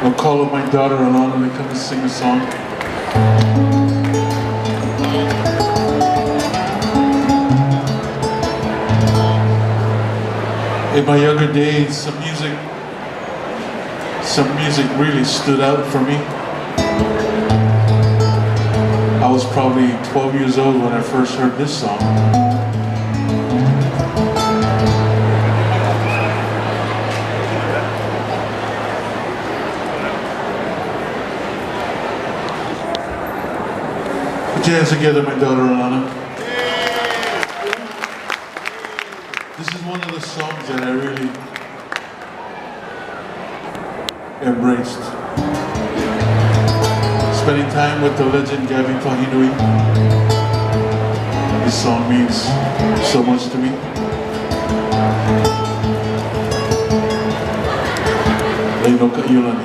I'll call up my daughter ʻālana to come and sing a song. In my younger days, some music really stood out for me. I was probably 12 years old when I first heard this song. Put your hands together, my daughter ʻālana. This is one of the songs that I really embraced. Spending time with the legend Kawika Kahiapo. This song means so much to me. Kaʻiulani.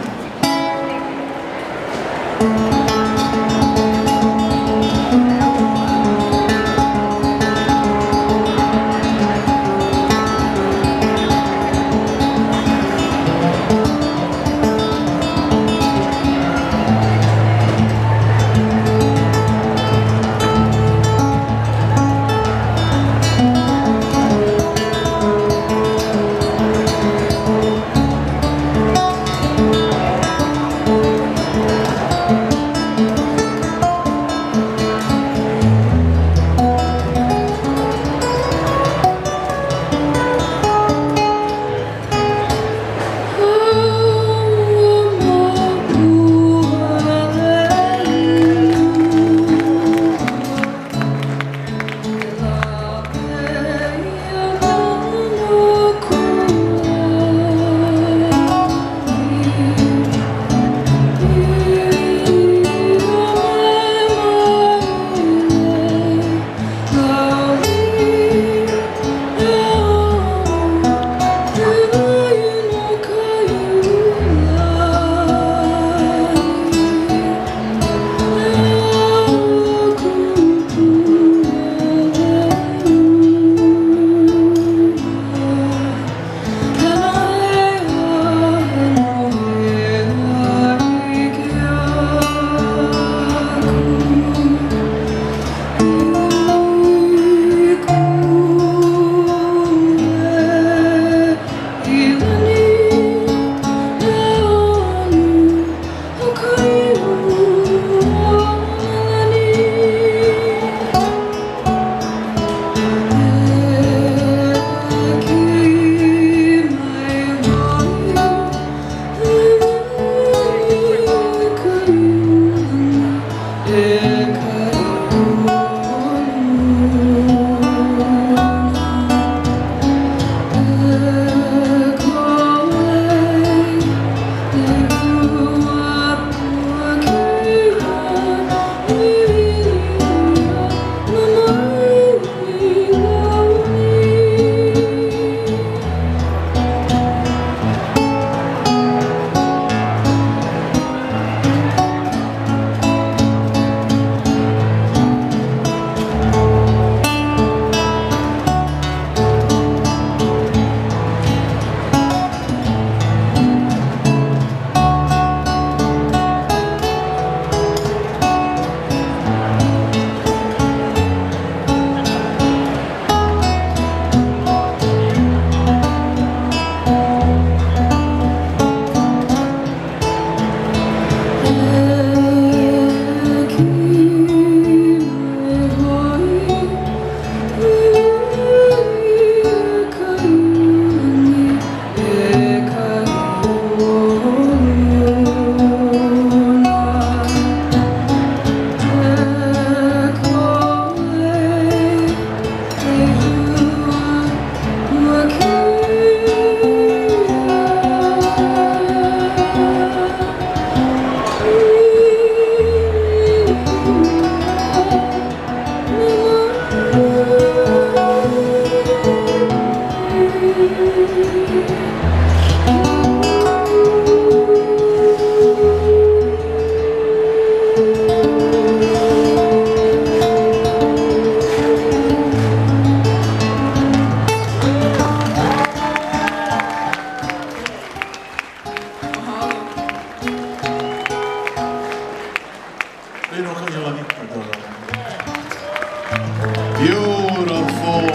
Beautiful.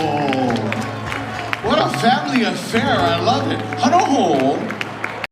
What a family affair. I love it. Hanoho.